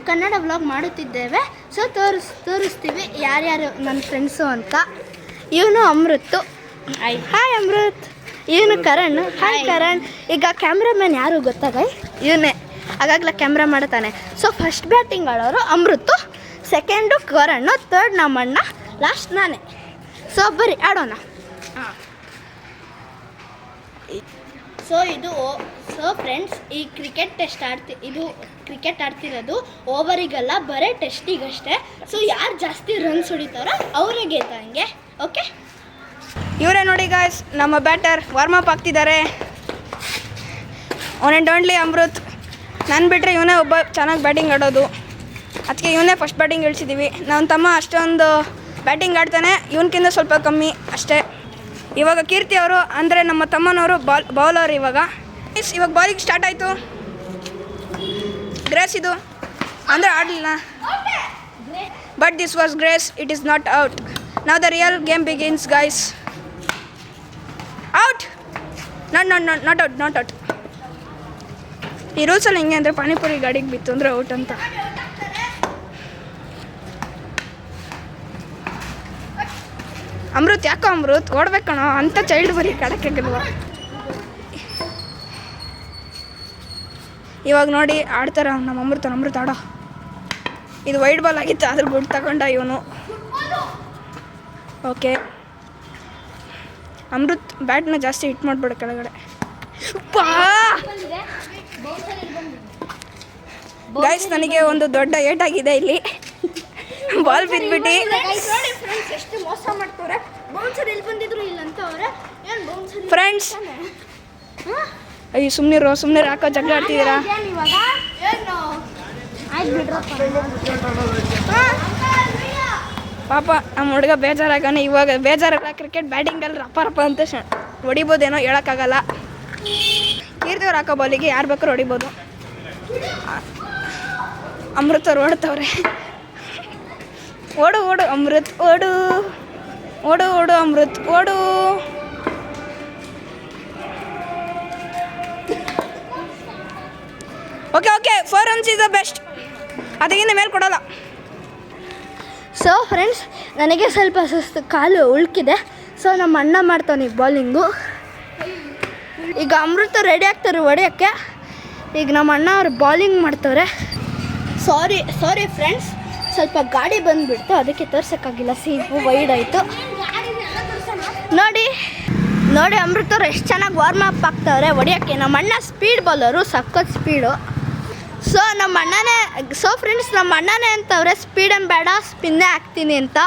Kannada vlog ಮಾಡುತ್ತಿದ್ದೇವೆ. So ತೋರಿಸ್ತೀವಿ ಯಾರ್ಯಾರು ನನ್ನ ಫ್ರೆಂಡ್ಸು ಅಂತ. ಇವನು ಅಮೃತ್. ಹಾಯ್ ಅಮೃತ್. ಇವನು ಕರಣ್. ಹಾಯ್ ಕರಣ್. ಈಗ ಕ್ಯಾಮ್ರಾಮ್ಯಾನ್ ಯಾರು ಗೊತ್ತಾ ಗೈ? ಇವನೇ ಆಗಾಗಲೇ ಕ್ಯಾಮ್ರಾ ಮಾಡ್ತಾನೆ. ಸೊ ಫಸ್ಟ್ ಬ್ಯಾಟಿಂಗ್ ಆಡೋರು ಅಮೃತ್, ಸೆಕೆಂಡು ಕರಣ್, ಥರ್ಡ್ ನಮ್ಮಣ್ಣ, ಲಾಸ್ಟ್ ನಾನೇ. ಸೊ ಬರೀ ಆಡೋಣ. ಸೊ ಫ್ರೆಂಡ್ಸ್, ಈ ಕ್ರಿಕೆಟ್ ಆಡ್ತಿರೋದು ಓವರಿಗಲ್ಲ, ಬರೀ ಟೆಸ್ಟಿಗಷ್ಟೇ. ಸೊ ಯಾರು ಜಾಸ್ತಿ ರನ್ಸ್ ಹೊಡಿತಾರೋ ಅವರೇ ಗೆದ್ದಂಗೆ. ಓಕೆ, ಇವರೇ ನೋಡಿ ಗಾಯ್ಸ್, ನಮ್ಮ ಬ್ಯಾಟರ್ ವಾರ್ಮ್ ಅಪ್ ಆಗ್ತಿದ್ದಾರೆ. One and only Amrit. ನಾನು ಬಿಟ್ಟರೆ ಇವನೇ ಒಬ್ಬ ಚೆನ್ನಾಗಿ ಬ್ಯಾಟಿಂಗ್ ಆಡೋದು, ಅದಕ್ಕೆ ಇವನೇ ಫಸ್ಟ್ ಬ್ಯಾಟಿಂಗ್ ಇಳಿಸಿದ್ದೀವಿ. ನನ್ನ ತಮ್ಮ ಅಷ್ಟೊಂದು ಬ್ಯಾಟಿಂಗ್ ಆಡ್ತಾನೆ, ಇವನ್ಕಿಂತ ಸ್ವಲ್ಪ ಕಮ್ಮಿ ಅಷ್ಟೇ. ಇವಾಗ ಕೀರ್ತಿ ಅವರು ಅಂದರೆ ನಮ್ಮ ತಮ್ಮನವರು ಬೌಲರ್. ಇವಾಗ ಬಾಲಿಂಗ್ ಸ್ಟಾರ್ಟ್ ಆಯಿತು. ಗ್ರೇಸ್ ಇದು ಅಂದರೆ ಆಡಲಿಲ್ಲ, but this was grace. It is not out. Now the real game begins guys. Out. Not out. ಈ ರೂಲ್ಸಲ್ಲಿ ಹೆಂಗೆ ಅಂದರೆ ಪಾನಿಪುರಿ ಗಾಡಿಗೆ ಬಿತ್ತು ಅಂದರೆ ಔಟ್ ಅಂತ. ಅಮೃತ್, ಯಾಕೋ ಅಮೃತ್ ಓಡ್ಬೇಕಣೋ ಅಂತ ಚೈಲ್ಡ್ ಬರೀ ಕಡಕ್ಕಾಗಲ್ವ. ಇವಾಗ ನೋಡಿ ಆಡ್ತಾರ ನಮ್ಮ ಅಮೃತ್ ಆಡೋ. ಇದು ವೈಡ್ ಬಾಲ್ ಆಗಿತ್ತು, ಅದ್ರ ಗುಡ್ ತಗೊಂಡ ಇವನು. ಓಕೆ, ಅಮೃತ್ ಬ್ಯಾಟ್ನ ಜಾಸ್ತಿ ಹಿಟ್ ಮಾಡ್ಬೇಡ ಕೆಳಗಡೆ. ಗೈಸ್, ನನಗೆ ಒಂದು ದೊಡ್ಡ ಏಟಾಗಿದೆ ಇಲ್ಲಿ. ಬಾಲ್ ಬಿದ್ದುಬಿಟ್ಟು ಎಷ್ಟು ಮೋಸ ಮಾಡ್ತಾರೆ. ಬೌನ್ಸರ್ ಎಲ್ಲಿ ಬಂದಿದ್ರು ಇಲ್ಲ ಅಂತ ಅವರೇ. ಫ್ರೆಂಡ್ಸ್, ಅಯ್ಯೋ ಸುಮ್ಮನೆ ಹಾಕೋ ಜಗಳ ಆಡ್ತಿದ್ದೀರಾ. ಪಾಪ ನಮ್ಮ ಹುಡುಗ ಬೇಜಾರಾಗಾನೆ. ಇವಾಗ ಬೇಜಾರಾಗಲ್ಲ, ಕ್ರಿಕೆಟ್ ಬ್ಯಾಟಿಂಗಲ್ಲಿ ರಪ್ಪ ಅಂತ ಹೊಡಿಬೋದೇನೋ ಹೇಳೋಕ್ಕಾಗಲ್ಲ. ಕೀರ್ತಿಯವ್ರು ಹಾಕೋ ಬಾಲಿಗೆ ಯಾರು ಬೇಕಾದ್ರೂ ಹೊಡಿಬೋದು. ಅಮೃತ್ ಅವ್ರು ಓಡ್ತವ್ರೆ. ಓಡು ಅಮೃತ್, ಓಡು ಅಮೃತ್, ಓಡು. Okay 4 runs is the best. ಅದಕ್ಕಿಂತ ಮೇಲೆ ಕೊಡೋಲ್ಲ. ಸೊ ಫ್ರೆಂಡ್ಸ್, ನನಗೆ ಸ್ವಲ್ಪ ಸುಸ್ತು, ಕಾಲು ಉಳ್ಕಿದೆ. ಸೊ ನಮ್ಮ ಅಣ್ಣ ಮಾಡ್ತಾನೆ ಬಾಲಿಂಗು. ಈಗ ಅಮೃತ ರೆಡಿ ಆಗ್ತಾರೆ ಹೊಡೆಯೋಕ್ಕೆ. ಈಗ ನಮ್ಮ ಅಣ್ಣ ಅವ್ರು ಬಾಲಿಂಗ್ ಮಾಡ್ತಾರೆ. ಸಾರಿ ಫ್ರೆಂಡ್ಸ್, ಸ್ವಲ್ಪ ಗಾಡಿ ಬಂದುಬಿಡ್ತು, ಅದಕ್ಕೆ ತೋರ್ಸೋಕ್ಕಾಗಿಲ್ಲ. ಸೀಟು ವೈಡ್ ಆಯಿತು. ನೋಡಿ ಅಮೃತವ್ರು ಎಷ್ಟು ಚೆನ್ನಾಗಿ ವಾರ್ಮ್ ಅಪ್ ಆಗ್ತವ್ರೆ ಹೊಡಿಯೋಕ್ಕೆ. ನಮ್ಮ ಅಣ್ಣ ಸ್ಪೀಡ್ ಬಾಲರು, ಸಖತ್ ಸ್ಪೀಡು. ಸೊ ಫ್ರೆಂಡ್ಸ್, ನಮ್ಮ ಅಣ್ಣನೇ ಅಂತವ್ರೆ ಸ್ಪೀಡ್ ಏನು ಬೇಡ, ಸ್ಪಿನ್ನೇ ಹಾಕ್ತೀನಿ ಅಂತ.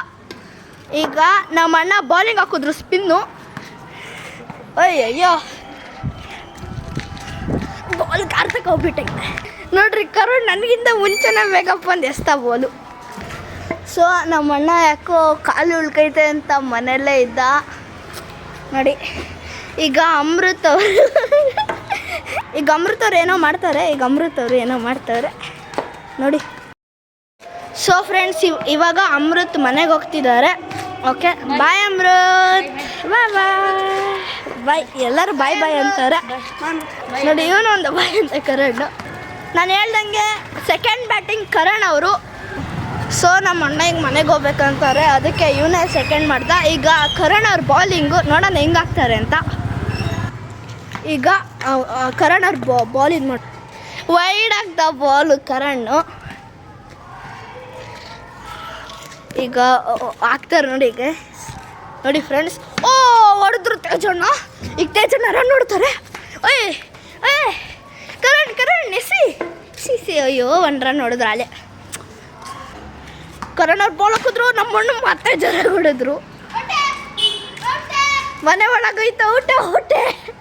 ಈಗ ನಮ್ಮ ಅಣ್ಣ ಬಾಲಿಂಗ್ ಹಾಕಿದ್ರು ಸ್ಪಿನ್ನು. ಅಯ್ಯಯ್ಯೋ, ಬಾಲ್ ಕಾರ್ತಕ್ಕೆ ಹೋಗ್ಬಿಟ್ಟೈತೆ ನೋಡ್ರಿ. ಕರುಣ್ ನನಗಿಂತ ಮುಂಚೆನೇ ಬೇಗಪ್ಪ ಒಂದು ಎಸ್ತಾ ಬಾಲು. ಸೊ ನಮ್ಮ ಅಣ್ಣ ಯಾಕೋ ಕಾಲು ಉಳ್ಕೈತೆ ಅಂತ ಮನೆಯಲ್ಲೇ ಇದ್ದ ನೋಡಿ. ಈಗ ಅಮೃತ್ ಅವ್ರು ಏನೋ ಮಾಡ್ತಾರೆ ನೋಡಿ. ಸೊ ಫ್ರೆಂಡ್ಸ್, ಇವಾಗ ಅಮೃತ್ ಮನೆಗೆ ಹೋಗ್ತಿದ್ದಾರೆ. ಓಕೆ, ಬಾಯ್ ಅಮೃತ್, ಬಾಯ್. ಎಲ್ಲರೂ ಬಾಯ್ ಅಂತಾರೆ ನೋಡಿ. ಇವನು ಒಂದು ಬಾಯ್ ಅಂತ ಕರಣ್. ನಾನು ಹೇಳ್ದಂಗೆ ಸೆಕೆಂಡ್ ಬ್ಯಾಟಿಂಗ್ ಕರಣ್ ಅವರು. ಸೊ ನಮ್ಮ ಅಣ್ಣ ಈಗ ಮನೆಗೆ ಹೋಗ್ಬೇಕಂತಾರೆ, ಅದಕ್ಕೆ ಇವನೇ ಸೆಕೆಂಡ್ ಮಾಡ್ದ. ಈಗ ಕರಣ್ ಅವ್ರ ಬಾಲಿಂಗು ನೋಡೋಣ ಹೆಂಗಾಗ್ತಾರೆ ಅಂತ. ಈಗ ಕರಣ್ ಅವ್ರ ಬಾಲ್ ಇದು ಮಾಡಿ ವೈಡ್ ಆಗ್ದ ಬಾಲು ಕರಣ್. ಈಗ ಹಾಕ್ತಾರೆ ನೋಡಿ ಫ್ರೆಂಡ್ಸ್. ಹೊಡೆದ್ರು ತೇಜಣ್ಣ. ಈಗ ತೇಜಣ್ಣ ರನ್ ನೋಡ್ತಾರೆ. ಕರಣ್ ಸಿ ಅಯ್ಯೋ 1 ರನ್ ಹೊಡೆದ್ರು ಅಲ್ಲೇ. ಕರಣ್ ಅವ್ರು ಬಾಲ್ ಹಾಕಿದ್ರು, ನಮ್ಮ ಅಣ್ಣ ಮತ್ತೆ ಜನ ಹೊಡೆದ್ರು. ಮನೆ ಒಳಗೋಯ್ತು ಊಟ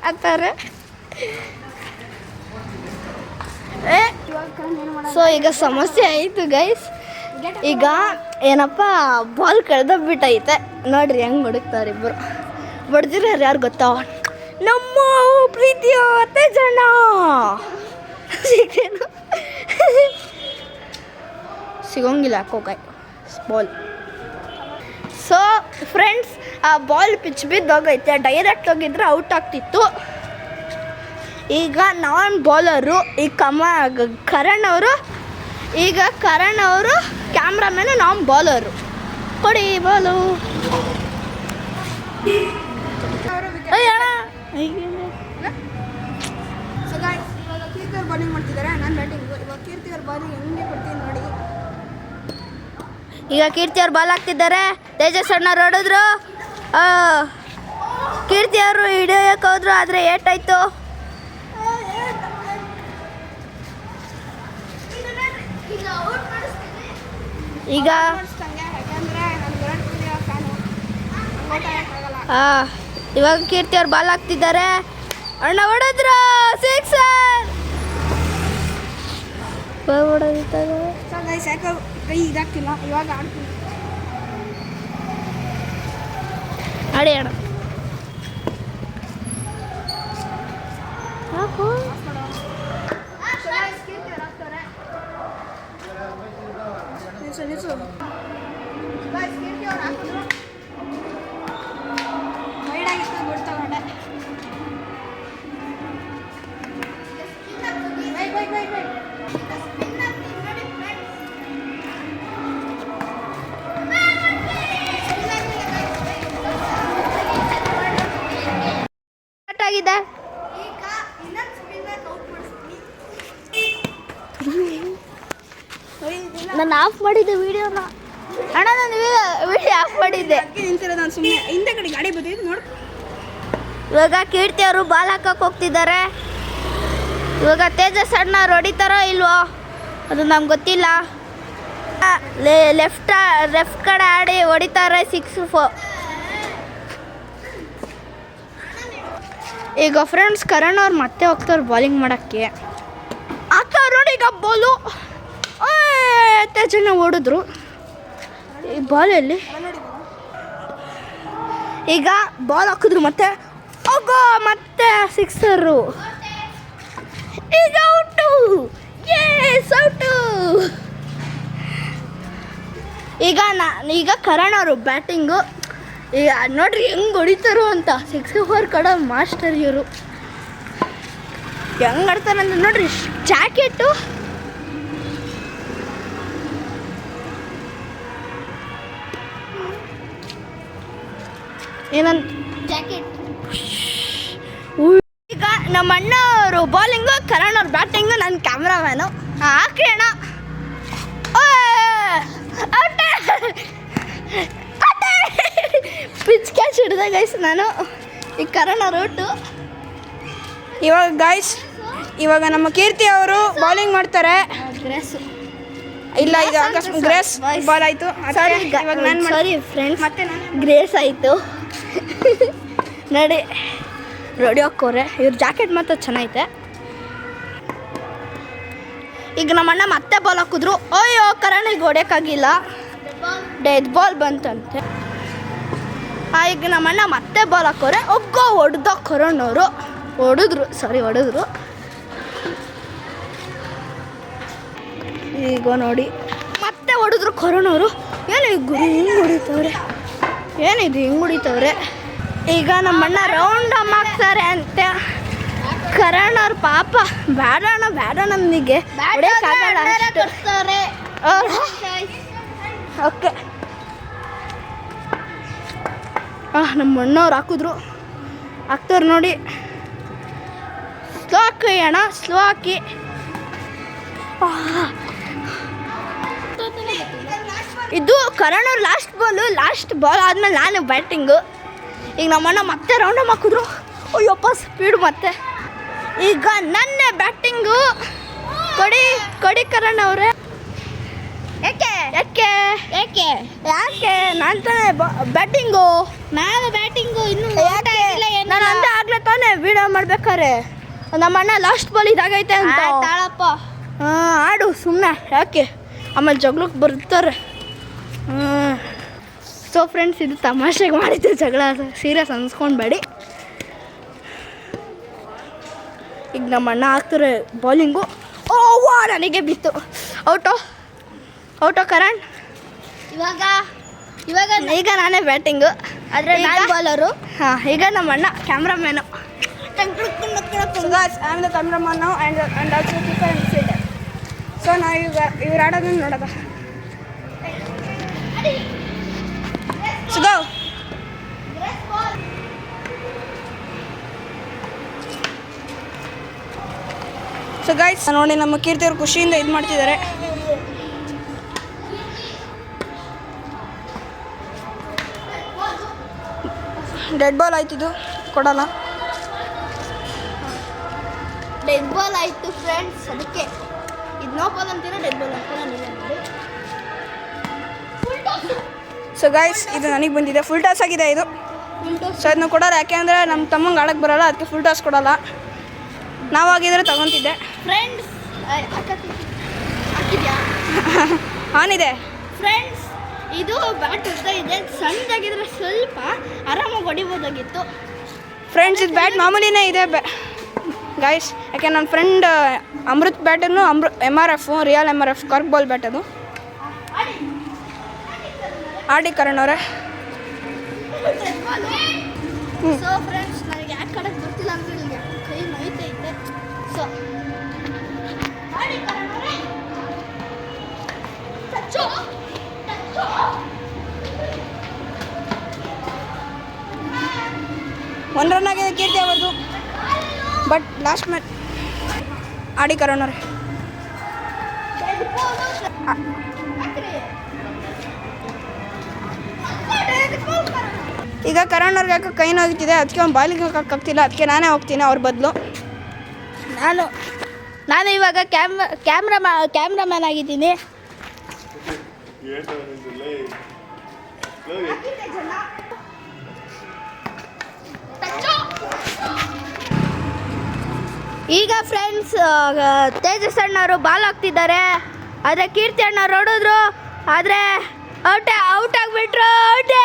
ಅಂತಾರೆ. ಸೊ ಈಗ ಸಮಸ್ಯೆ ಆಯಿತು ಗೈಸ್. ಈಗ ಏನಪ್ಪ, ಬಾಲ್ ಕಳೆದೋಗ್ಬಿಟ್ಟೈತೆ ನೋಡ್ರಿ ಹೆಂಗೆ ಹುಡುಕ್ತಾರೆ ಇಬ್ಬರು. ಬಡ್ದಿರೋರು ಯಾರು ಗೊತ್ತಾ? ನಮ್ಮ ಪ್ರೀತಿಯ ತೇಜಣ್ಣ. ಸಿಗೋಂಗಿಲ್ಲ ಯಾಕೋ ಬಾಲ್. ಸೊ ಫ್ರೆಂಡ್ಸ್, ಆ ಬಾಲ್ ಪಿಚ್ ಬಿದ್ದೋಗೈತೆ. ಡೈರೆಕ್ಟ್ ಹೋಗಿದ್ರೆ ಔಟ್ ಆಗ್ತಿತ್ತು. ಈಗ ನಾನ್ ಬೌಲರು. ಈ ಕರಣ್ ಅವರು ಈಗ ಕರಣ್ ಅವರು ಕ್ಯಾಮ್ರಾಮನ್, ನಾವು ಬೌಲರು. ಕೊಡಿ ಬಾಲು. ಸೊ ಗಾಯ್ಸ್, ಇವಾಗ ಕೀರ್ತಿ ಅವ್ರು ಬಾಲಿಂಗ್ ಮಾಡ್ತಿದ್ದಾರೆ, ನಾನು ಬ್ಯಾಟಿಂಗು. ಇವಾಗ ಕೀರ್ತಿ ಅವ್ರ ಬಾಲಿಂಗ್ ಹೆಂಗೆ ಕೊಡ್ತೀನಿ ನೋಡಿ. ಈಗ ಕೀರ್ತಿ ಅವ್ರು ಬಾಲ್ ಹಾಕ್ತಿದ್ದಾರೆ. ತೇಜಸ್ ಅಣ್ಣ ಹೊಡೆದ್ರು. ಕೀರ್ತಿ ಅವರು ಹಿಡಿಯೋಕೆ ಹೋದ್ರು, ಆದರೆ ಏಟಾಯ್ತು. ಈಗ ಇವಾಗ ಕೀರ್ತಿ ಅವ್ರು ಬಾಲ್ ಹಾಕ್ತಿದ್ದಾರೆ. ಅಣ್ಣ ಹೊಡೆದ್ರ ಸಿಕ್ಸರ್. ಸೊ ಗೈಸ್, ಯಾಕೆ ಕೈ ಇದಾಗ್ತಿಲ್ಲ, ಇವಾಗ ಆಡ್ತೀನಿ. ಆಡಿ ಅಣ್ಣ. ಹಾಕು. ನಿಲ್ಸು. ವೈಡ್ ಆಗಿತ್ತು, ಗುಡ್ ತಗೊಂಡೆ. ಆಗಿದೆ. ನಾನು ಆಫ್ ಮಾಡಿದ್ದೆ ವಿಡಿಯೋನ. ಅಣ್ಣ ನಾನು ವಿಡಿಯೋ ಆಫ್ ಮಾಡಿದ್ದೆ. ನಿಂತಿರೋದು ನಾನು ಸುಮ್ಮನೆ. ಹಿಂದೆ ಕಡೆ ಗಾಡಿ ಬಂದಿದ್ದು ನೋಡು. ಇವಾಗ ಕೀರ್ತಿ ಅವರು ಬಾಲ್ ಹಾಕಕ್ಕೆ ಹೋಗ್ತಿದ್ದಾರೆ. ಇವಾಗ ತೇಜಸ್ ಅಣ್ಣ ಹೊಡಿತಾರೋ ಇಲ್ವೋ ಅದು ನಮ್ಗೆ ಗೊತ್ತಿಲ್ಲ. ಲೆಫ್ಟ್ ಕಡೆ ಆಡಿ ಹೊಡಿತಾರೆ 6-4. ಈಗ ಫ್ರೆಂಡ್ಸ್ ಕರಣ್ ಅವ್ರು ಮತ್ತೆ ಹೋಗ್ತಾರೆ ಬಾಲಿಂಗ್ ಮಾಡೋಕ್ಕೆ. ಹಾಕ್ತಾರೆ ನೋಡಿ ಈಗ ಬಾಲು. ತೇಜಣ್ಣ ಓಡಿದ್ರು. ಈ ಬಾಲಲ್ಲಿ ಈಗ ಬಾಲ್ ಹಾಕಿದ್ರು ಮತ್ತೆ ಹೋಗೋ ಮತ್ತೆ ಸಿಕ್ಸರು. ಈಗ ಔಟು. ಔಟು. ಈಗ ಕರಣ್ ಅವರು ಬ್ಯಾಟಿಂಗು. ಈಗ ನೋಡ್ರಿ ಹೆಂಗೆ ಹೊಡಿತಾರೋ ಅಂತ. 6-4 ಕಡೆ ಮಾಸ್ಟರ್ ಇವರು. ಹೆಂಗೆ ಆಡ್ತಾರೆ ಅಂತ ನೋಡ್ರಿ. ಜಾಕೆಟು ಏನಂತ ಜಾಕೆಟ್. ಈಗ ನಮ್ಮ ಅಣ್ಣ ಅವರು ಬಾಲಿಂಗು, ಕರಣ್ ಅವ್ರ ಬ್ಯಾಟಿಂಗು, ನನ್ನ ಕ್ಯಾಮ್ರಾಮ್ಯಾನು. ಹಾಕ್ರಿ ಅಣ್ಣ. ಪಿಚ್ ಕ್ಯಾಚ್ ಹಿಡಿದೆ ಗೈಸ್ ನಾನು. ಈಗ ಕರಣ್ ಅವ್ರ ಔಟು. ಇವಾಗ ಗಾಯ್ಸ್, ಇವಾಗ ನಮ್ಮ ಕೀರ್ತಿ ಅವರು ಬಾಲಿಂಗ್ ಮಾಡ್ತಾರೆ. ಇಲ್ಲ, ಇದು ಗ್ರೇಸ್ ಬಾಲ್ ಆಯಿತು. ಸಾರಿ ಫ್ರೆಂಡ್ಸ್, ಮತ್ತೆ ಗ್ರೇಸ್ ಆಯಿತು. ನೋಡಿ ರೆಡಿ ಹಾಕೋರೆ. ಇವ್ರ ಜಾಕೆಟ್ ಮಾತ್ರ ಚೆನ್ನಾಗೈತೆ. ಈಗ ನಮ್ಮ ಅಣ್ಣ ಮತ್ತೆ ಬಾಲ್ ಹಾಕಿದ್ರು. ಅಯ್ಯೋ ಕರಣಿಗೆ ಹೊಡೆಯೋಕ್ಕಾಗಿಲ್ಲ, ಡೆತ್ ಬಾಲ್ ಬಂತಂತೆ. ಈಗ ನಮ್ಮ ಅಣ್ಣ ಮತ್ತೆ ಬಾಲ್ ಹಾಕೋರೆ. ಹೊಡೆದ ಕರಣ್ ಅವರು ಹೊಡೆದ್ರು. ಈಗ ನೋಡಿ ಮತ್ತೆ ಹೊಡೆದ್ರು ಕರಣ್ ಅವರು. ಏನಿದು ಹಿಂಗೆ ಹೊಡಿತವ್ರೆ. ಈಗ ನಮ್ಮಣ್ಣ ರೌಂಡ್ ಹಾಕ್ತಾರೆ ಅಂತ. ಕರಣ್ ಅವ್ರ ಪಾಪ ಬೇಡ ನಮಗೆ ಓಕೆ. ನಮ್ಮ ಅಣ್ಣವ್ರು ಹಾಕ್ತಾರೆ ನೋಡಿ. ಸ್ಲೋ ಹಾಕಿ ಅಣ್ಣ, ಸ್ಲೋ ಹಾಕಿ. ಇದು ಕರಣ್ ಅವ್ರ ಲಾಸ್ಟ್ ಬಾಲ್ ಆದ್ಮೇಲೆ ನಾನು ಬ್ಯಾಟಿಂಗು. ಈಗ ನಮ್ಮಣ್ಣ ಮತ್ತೆ ರೌಂಡ್ ಹಾಕಿದ್ರು. ಅಯ್ಯಪ್ಪ ಸ್ಪೀಡ್ ಮತ್ತೆ. ಈಗ ನನ್ನ ಬ್ಯಾಟಿಂಗು. ಕೊಡಿ ಕರಣ್ ಅವರೇ. ಯಾಕೆ ನಾನು ತಾನೇ ಬ್ಯಾಟಿಂಗು. ಇನ್ನೂ ನಾನು ಅಂದೆ ಆಗ್ಲೇ ತಾನೇ ವಿಡಿಯೋ ಮಾಡ್ಬೇಕಾರೆ. ನಮ್ಮಣ್ಣ ಲಾಸ್ಟ್ ಬಾಲ್ ಇದಾಗೈತೆ ಅಂತ. ತಾಳಪ್ಪ ಆಡು ಸುಮ್ಮನೆ, ಯಾಕೆ ಆಮೇಲೆ ಜಗಳಕ್ಕೆ ಬರ್ತಾರೆ. ಸೊ ಫ್ರೆಂಡ್ಸ್, ಇದು ತಮಾಷೆಗೆ ಮಾಡಿದ್ದೆ ಜಗಳ, ಸೀರಿಯಸ್ ಅನ್ಸ್ಕೊಂಡ್ಬೇಡಿ. ಈಗ ನಮ್ಮ ಅಣ್ಣ ಹಾಕ್ತಾರೆ ಬಾಲಿಂಗು. ನನಗೆ ಬಿತ್ತು. ಔಟೋ ಕರಣ್. ಈಗ ನಾನೇ ಬ್ಯಾಟಿಂಗು, ಆದರೆ ನಾನು ಬಾಲರು. ಈಗ ನಮ್ಮ ಅಣ್ಣ cameraman. So guys, I am the cameraman now and also keeper and fielder. So ನಾವು ಇವ್ರು ಆಡೋದನ್ನ ನೋಡೋದ. ಸುಗೋ ಸೊ ಗೈಸ್ ನೋಡಿ ನಮ್ಮ ಕೀರ್ತಿ ಅವ್ರು ಖುಷಿಯಿಂದ ಇದು ಮಾಡ್ತಿದ್ದಾರೆ. ಡೆಡ್ ಬಾಲ್ ಆಯ್ತಿದ್ದು ಕೊಡಲ್ಲ. ಡೆಡ್ ಬಾಲ್ ಆಯಿತು ಫ್ರೆಂಡ್ಸ್. ಅದಕ್ಕೆ ಇದು ನೋ ಬಾಲ್ ಅಂತೀರ, ಡೆಡ್ ಬಾಲ್ ಅಂತೀರ ನೀವೇ ನೋಡಿ. ಸೊ ಗೈಸ್ ಇದು ನನಗೆ ಬಂದಿದೆ, ಫುಲ್ ಟಾಸ್ ಆಗಿದೆ ಇದು. ಸೊ ಇದನ್ನ ಕೊಡೋಲ್ಲ, ಯಾಕೆಂದರೆ ನಮ್ಮ ತಮ್ಮಂಗೆ ಆಡಕ್ಕೆ ಬರೋಲ್ಲ, ಅದಕ್ಕೆ ಫುಲ್ ಟಾಸ್ ಕೊಡೋಲ್ಲ. ನಾವಾಗಿದ್ರೆ ತಗೊತಿದ್ದೆ. ಫ್ರೆಂಡ್ಸ್ ಹಾಕಿದ್ಯಾ? ಆನಿದೆ ಫ್ರೆಂಡ್ಸ್ ಇದು ಬ್ಯಾಟ್ ಉದ್ದ ಇದೆ, ಸಣ್ಣದಾಗಿದ್ರೆ ಸ್ವಲ್ಪ ಆರಾಮಾಗಿ ಹೊಡಿಬೋದಾಗಿತ್ತು. ಫ್ರೆಂಡ್ಸ್ ಇದು ಬ್ಯಾಟ್ ಮಾಮೂಲಿನೇ ಇದೆ ಗೈಸ್. ಯಾಕೆ ನನ್ನ ಫ್ರೆಂಡ್ ಅಮೃತ್ ಬ್ಯಾಟನ್ನು MRF real MRF cork ball bat ಅದು. ಆಡಿ ಕರಣ್ ಅವರೇ. ಸೊ ಫ್ರೆಂಡ್ಸ್ ನನಗೆ ಯಾಕೆ ಕಡಕ್ಕೆ ಗೊತ್ತಿಲ್ಲ ಅಂದ್ರೆ ಇಲ್ಲಿ ಕೈ ನೋಯ್ತೈತೆ. ಸೊ ಆಡಿ ಕರಣ್ ಅವರೇ. ಒಂದು ರನ್ ಆಗಿದೆ ಕೀರ್ತಿ ಅವತ್ತು, ಬಟ್ ಲಾಸ್ಟ್ ಮ್ಯಾಚ್ ಆಡಿ ಕರಣ್ ಅವರೇ. ಈಗ ಕರಣ್ ಅವ್ರಿಗೆ ಯಾಕೆ ಕೈ ನೋಯ್ತಿದೆ, ಅದಕ್ಕೆ ಅವ್ನು ಬಾಲಿಗೆ ಹೋಗೋಕ್ಕಾಗ್ತಿಲ್ಲ, ಅದಕ್ಕೆ ನಾನೇ ಹೋಗ್ತೀನಿ ಅವ್ರ ಬದಲು. ನಾನು ಇವಾಗ ಕ್ಯಾಮ್ರಾಮ್ಯಾನ್ ಆಗಿದ್ದೀನಿ. ಈಗ ಫ್ರೆಂಡ್ಸ್ ತೇಜಸ್ ಅಣ್ಣವರು ಬಾಲ್ ಹಾಕ್ತಿದ್ದಾರೆ, ಆದರೆ ಕೀರ್ತಿ ಅಣ್ಣವ್ರು ಹೊಡೆದ್ರು, ಆದರೆ ಔಟ್ ಆಗಿಬಿಟ್ರು. ಔಟೇ.